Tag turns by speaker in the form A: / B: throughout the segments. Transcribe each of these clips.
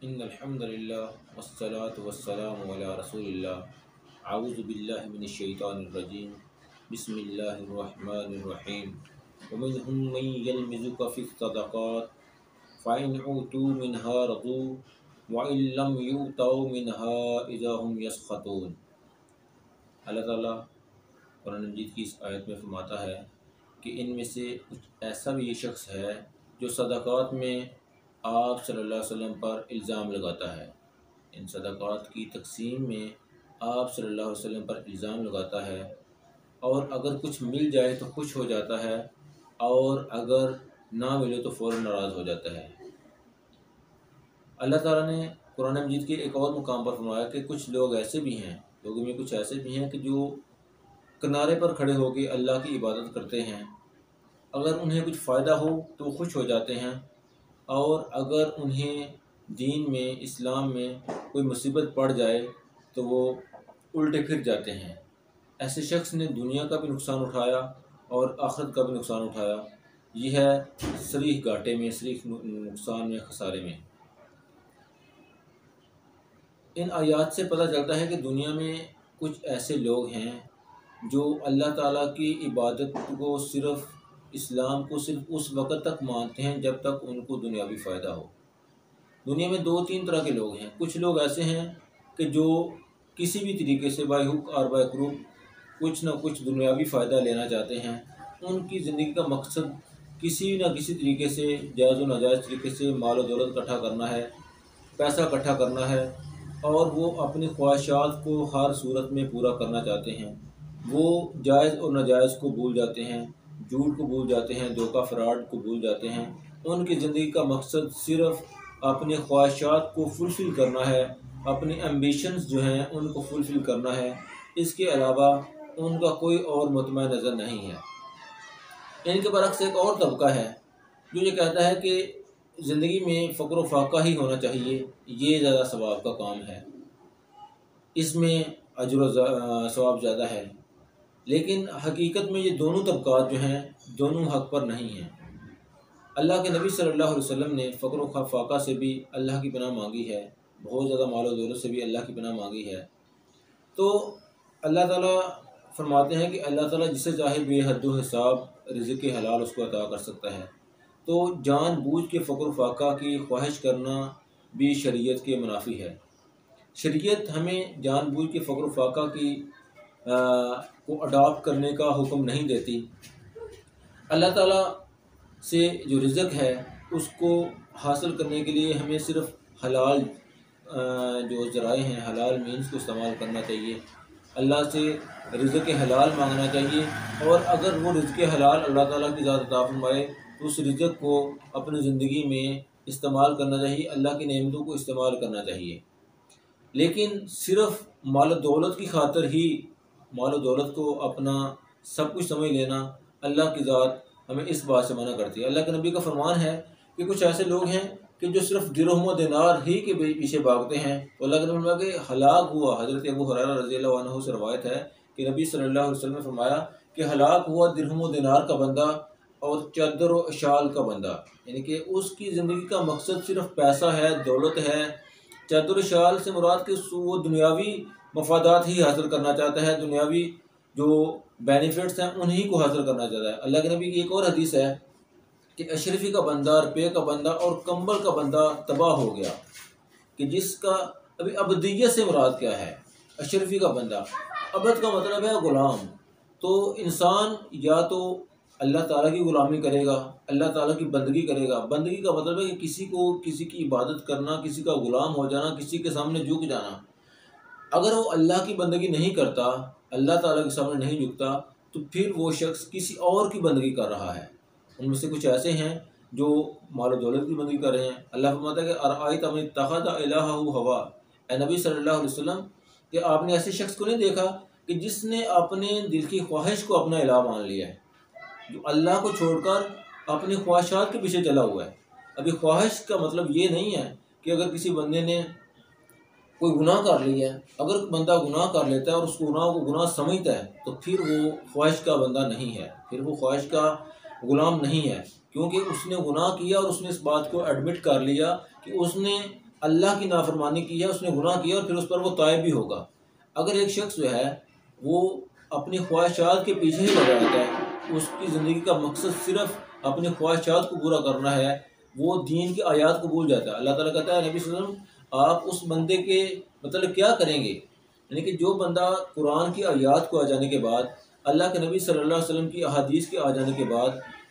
A: ان الحمد للہ والصلاة والسلام علی رسول اللہ اعوذ باللہ من الشیطان الرجیم بسم اللہ الرحمن الرحیم ومنهم من يلمزك في الصدقات فإن أوتوا منها رضوا وإن لم يؤتوا منها إذا هم يسخطون۔ اللہ تعالیٰ قرآن مجید کی اس آیت میں فرماتا ہے کہ ان میں سے کچھ ایسا بھی یہ شخص ہے جو صدقات میں آپ صلی اللہ علیہ وسلم پر الزام لگاتا ہے، ان صدقات کی تقسیم میں آپ صلی اللہ علیہ وسلم پر الزام لگاتا ہے، اور اگر کچھ مل جائے تو خوش ہو جاتا ہے اور اگر نہ ملے تو فوراً ناراض ہو جاتا ہے۔ اللہ تعالیٰ نے قرآن مجید کے ایک اور مقام پر فرمایا کہ کچھ لوگ ایسے بھی ہیں، لوگوں میں کچھ ایسے بھی ہیں کہ جو کنارے پر کھڑے ہو کے اللہ کی عبادت کرتے ہیں، اگر انہیں کچھ فائدہ ہو تو خوش ہو جاتے ہیں، اور اگر انہیں دین میں اسلام میں کوئی مصیبت پڑ جائے تو وہ الٹے پھر جاتے ہیں۔ ایسے شخص نے دنیا کا بھی نقصان اٹھایا اور آخرت کا بھی نقصان اٹھایا، یہ ہے صریح گھاٹے میں، صریح نقصان میں، خسارے میں۔ ان آیات سے پتہ چلتا ہے کہ دنیا میں کچھ ایسے لوگ ہیں جو اللہ تعالیٰ کی عبادت کو صرف اسلام کو صرف اس وقت تک مانتے ہیں جب تک ان کو دنیاوی فائدہ ہو۔ دنیا میں دو تین طرح کے لوگ ہیں۔ کچھ لوگ ایسے ہیں کہ جو کسی بھی طریقے سے بائی ہک اور بائی کروک کچھ نہ کچھ دنیاوی فائدہ لینا چاہتے ہیں۔ ان کی زندگی کا مقصد کسی نہ کسی طریقے سے جائز و ناجائز طریقے سے مال و دولت اکٹھا کرنا ہے، پیسہ اکٹھا کرنا ہے، اور وہ اپنی خواہشات کو ہر صورت میں پورا کرنا چاہتے ہیں۔ وہ جائز اور ناجائز کو بھول جاتے ہیں، جھوٹ کو بھول جاتے ہیں، دھوکہ فراڈ کو بھول جاتے ہیں۔ ان کی زندگی کا مقصد صرف اپنے خواہشات کو فلفل کرنا ہے، اپنی ایمبیشنز جو ہیں ان کو فلفل کرنا ہے، اس کے علاوہ ان کا کوئی اور مطمع نظر نہیں ہے۔ ان کے برعکس ایک اور طبقہ ہے جو یہ کہتا ہے کہ زندگی میں فقر و فاقہ ہی ہونا چاہیے، یہ زیادہ ثواب کا کام ہے، اس میں اجر و ثواب زیادہ ہے۔ لیکن حقیقت میں یہ دونوں طبقات جو ہیں دونوں حق پر نہیں ہیں۔ اللہ کے نبی صلی اللہ علیہ وسلم نے فقر و فاقہ سے بھی اللہ کی پناہ مانگی ہے، بہت زیادہ مال و دولت سے بھی اللہ کی پناہ مانگی ہے۔ تو اللہ تعالیٰ فرماتے ہیں کہ اللہ تعالیٰ جسے چاہے بے حد و حساب رزق حلال اس کو عطا کر سکتا ہے۔ تو جان بوجھ کے فقر و فاقہ کی خواہش کرنا بھی شریعت کے منافی ہے۔ شریعت ہمیں جان بوجھ کے فقر و فاقہ کی کو اڈاپٹ کرنے کا حکم نہیں دیتی۔ اللہ تعالیٰ سے جو رزق ہے اس کو حاصل کرنے کے لیے ہمیں صرف حلال جو ذرائع ہیں، حلال مینز کو استعمال کرنا چاہیے، اللہ سے رزق حلال مانگنا چاہیے، اور اگر وہ رزق حلال اللہ تعالیٰ کی ذات عطا فرمائے تو اس رزق کو اپنی زندگی میں استعمال کرنا چاہیے، اللہ کی نعمتوں کو استعمال کرنا چاہیے۔ لیکن صرف مال و دولت کی خاطر ہی مال و دولت کو اپنا سب کچھ سمجھ لینا، اللہ کی ذات ہمیں اس بات سے منع کرتی ہے۔ اللہ کے نبی کا فرمان ہے کہ کچھ ایسے لوگ ہیں کہ جو صرف درہم و دینار ہی کے پیچھے بھاگتے ہیں، تو اللہ کے نبی نے فرمایا کہ ہلاک ہوا۔ حضرت ابو ہریرہ رضی اللہ عنہ سے روایت ہے کہ نبی صلی اللہ علیہ وسلم نے فرمایا کہ ہلاک ہوا درہم و دینار کا بندہ اور چادر و اشال کا بندہ، یعنی کہ اس کی زندگی کا مقصد صرف پیسہ ہے، دولت ہے۔ چادر و اشال سے مراد کہ وہ دنیاوی مفادات ہی حاصل کرنا چاہتا ہے، دنیاوی جو بینیفٹس ہیں انہی کو حاصل کرنا چاہتا ہے۔ اللہ کے نبی کی ایک اور حدیث ہے کہ اشرفی کا بندہ، روپے کا بندہ اور کمبل کا بندہ تباہ ہو گیا، کہ جس کا ابھی ابدیت سے مراد کیا ہے؟ اشرفی کا بندہ، ابد کا مطلب ہے غلام۔ تو انسان یا تو اللہ تعالیٰ کی غلامی کرے گا، اللہ تعالیٰ کی بندگی کرے گا۔ بندگی کا مطلب ہے کہ کسی کو کسی کی عبادت کرنا، کسی کا غلام ہو جانا، کسی کے سامنے جھک جانا۔ اگر وہ اللہ کی بندگی نہیں کرتا، اللہ تعالیٰ کے سامنے نہیں جھکتا، تو پھر وہ شخص کسی اور کی بندگی کر رہا ہے۔ ان میں سے کچھ ایسے ہیں جو مال و دولت کی بندگی کر رہے ہیں۔ اللہ فرماتا ہے کہ ارأیت من اتخذ الہہ ہوا، اے نبی صلی اللہ علیہ وسلم کہ آپ نے ایسے شخص کو نہیں دیکھا کہ جس نے اپنے دل کی خواہش کو اپنا الہ مان لیا ہے، جو اللہ کو چھوڑ کر اپنی خواہشات کے پیچھے چلا ہوا ہے۔ ابھی خواہش کا مطلب یہ نہیں ہے کہ اگر کسی بندے نے کوئی گناہ کر لیا ہے، اگر بندہ گناہ کر لیتا ہے اور اس کو گناہ سمجھتا ہے تو پھر وہ خواہش کا بندہ نہیں ہے، پھر وہ خواہش کا غلام نہیں ہے، کیونکہ اس نے گناہ کیا اور اس نے اس بات کو ایڈمٹ کر لیا کہ اس نے اللہ کی نافرمانی کی ہے، اس نے گناہ کیا اور پھر اس پر وہ تائب بھی ہوگا۔ اگر ایک شخص جو ہے وہ اپنی خواہشات کے پیچھے ہی لگا رہتا ہے، اس کی زندگی کا مقصد صرف اپنی خواہشات کو پورا کرنا ہے، وہ دین کی آیات کو بھول جاتا ہے۔ اللہ تعالیٰ کہتا ہے نبی صلی اللہ علیہ وسلم آپ اس بندے کے مطلب کیا کریں گے، یعنی کہ جو بندہ قرآن کی آیات کو آ جانے کے بعد، اللہ کے نبی صلی اللہ علیہ وسلم کی احادیث کے آ جانے کے بعد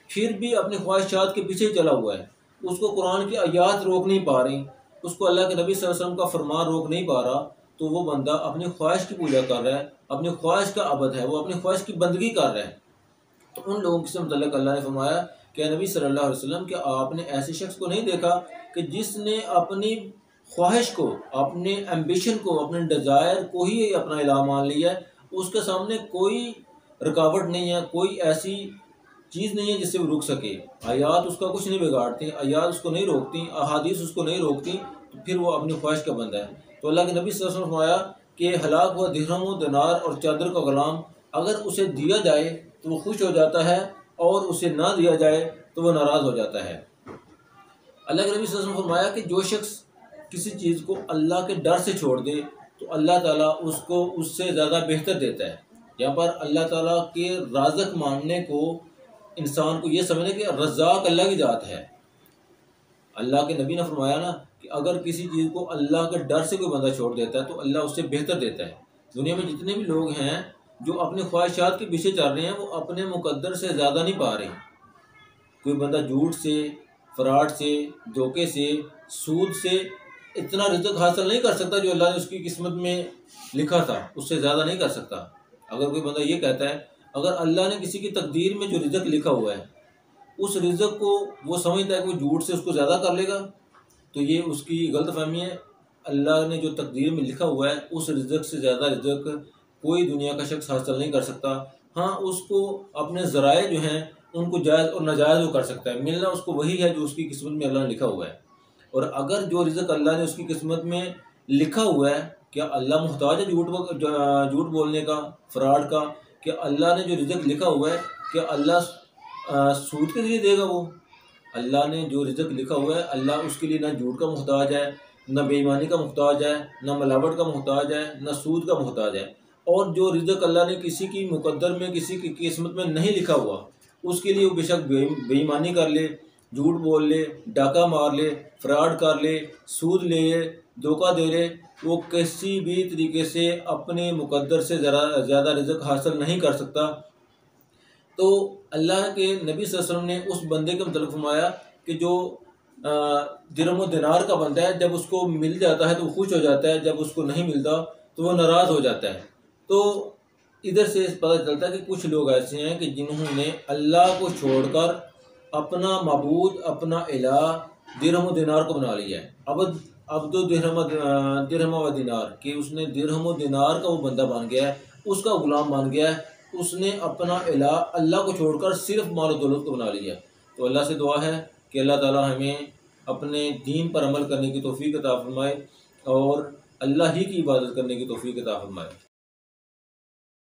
A: پھر بھی اپنی خواہشات کے پیچھے چلا ہوا ہے، اس کو قرآن کی آیات روک نہیں پا رہی، اس کو اللہ کے نبی صلی اللہ علیہ وسلم کا فرمان روک نہیں پا رہا، تو وہ بندہ اپنی خواہش کی پوجا کر رہا ہے، اپنی خواہش کا عبد ہے، وہ اپنی خواہش کی بندگی کر رہا ہے۔ تو ان لوگوں سے متعلق اللہ نے فرمایا کہ نبی صلی اللہ علیہ وسلم کہ آپ نے ایسے شخص کو نہیں دیکھا کہ جس نے اپنی خواہش کو، اپنے ایمبیشن کو، اپنے ڈیزائر کو ہی اپنا الہ مان لیا ہے، اس کے سامنے کوئی رکاوٹ نہیں ہے، کوئی ایسی چیز نہیں ہے جس سے وہ رک سکے، آیات اس کا کچھ نہیں بگاڑتی، آیات اس کو نہیں روکتی، احادیث اس کو نہیں روکتی، تو پھر وہ اپنی خواہش کا بندہ ہے۔ تو اللہ کے نبی صلی اللہ علیہ وسلم نے فرمایا کہ ہلاک ہوا درہم و دینار اور چادر کا غلام اگر اسے دیا جائے تو وہ خوش ہو جاتا ہے، اور اسے نہ دیا جائے تو وہ ناراض ہو جاتا ہے۔ اللہ کے نبی صلی اللہ علیہ وسلم نے فرمایا کہ جو شخص کسی چیز کو اللہ کے ڈر سے چھوڑ دے تو اللہ تعالیٰ اس کو اس سے زیادہ بہتر دیتا ہے۔ یہاں پر اللہ تعالیٰ کے رازق ماننے کو انسان کو یہ سمجھنے کہ رزاق اللہ کی ذات ہے۔ اللہ کے نبی نے فرمایا نا کہ اگر کسی چیز کو اللہ کے ڈر سے کوئی بندہ چھوڑ دیتا ہے تو اللہ اس سے بہتر دیتا ہے۔ دنیا میں جتنے بھی لوگ ہیں جو اپنی خواہشات کے پیچھے چل رہے ہیں، وہ اپنے مقدر سے زیادہ نہیں پا رہے۔ کوئی بندہ جھوٹ سے، فراڈ سے، دھوکے سے، سود سے اتنا رزق حاصل نہیں کر سکتا جو اللہ نے اس کی قسمت میں لکھا تھا، اس سے زیادہ نہیں کر سکتا۔ اگر کوئی بندہ یہ کہتا ہے اگر اللہ نے کسی کی تقدیر میں جو رزق لکھا ہوا ہے اس رزق کو وہ سمجھتا ہے کہ وہ جھوٹ سے اس کو زیادہ کر لے گا، تو یہ اس کی غلط فہمی ہے۔ اللہ نے جو تقدیر میں لکھا ہوا ہے اس رزق سے زیادہ رزق کوئی دنیا کا شخص حاصل نہیں کر سکتا۔ ہاں اس کو اپنے ذرائع جو ہیں ان کو جائز اور ناجائز وہ کر سکتا ہے، ملنا اس کو وہی ہے جو اس کی قسمت میں اللہ نے لکھا ہوا ہے۔ اور اگر جو رزق اللہ نے اس کی قسمت میں لکھا ہوا ہے، کیا اللہ محتاج ہے جھوٹ بولنے کا، فراڈ کا؟ کہ اللہ نے جو رزق لکھا ہوا ہے کہ اللہ سود کے ذریعے دے گا؟ وہ اللہ نے جو رزق لکھا ہوا ہے اللہ اس کے لیے نہ جھوٹ کا محتاج ہے، نہ بے ایمانی کا محتاج ہے، نہ ملاوٹ کا محتاج ہے، نہ سود کا محتاج ہے۔ اور جو رزق اللہ نے کسی کی مقدر میں، کسی کی قسمت میں نہیں لکھا ہوا، اس کے لیے وہ بے شک بے ایمانی کر لے، جھوٹ بول لے، ڈاکہ مار لے، فراڈ کر لے، سود لے لے، دھوکہ دے لے، وہ کسی بھی طریقے سے اپنے مقدر سے زیادہ رزق حاصل نہیں کر سکتا۔ تو اللہ کے نبی صلی اللہ علیہ وسلم نے اس بندے کے متعلق فرمایا کہ جو درہم و دینار کا بندہ ہے، جب اس کو مل جاتا ہے تو وہ خوش ہو جاتا ہے، جب اس کو نہیں ملتا تو وہ ناراض ہو جاتا ہے۔ تو ادھر سے پتہ چلتا ہے کہ کچھ لوگ ایسے ہیں کہ جنہوں نے اللہ کو چھوڑ کر اپنا معبود، اپنا الہ درہم و دینار کو بنا لیا ہے۔ عبد و درہم و دینار کہ اس نے درہم و دینار کا وہ بندہ بن گیا ہے، اس کا غلام بن گیا ہے، اس نے اپنا الہ اللہ کو چھوڑ کر صرف مال و دولت کو بنا لیا۔ تو اللہ سے دعا ہے کہ اللہ تعالی ہمیں اپنے دین پر عمل کرنے کی توفیق عطا فرمائے اور اللہ ہی کی عبادت کرنے کی توفیق عطا فرمائے۔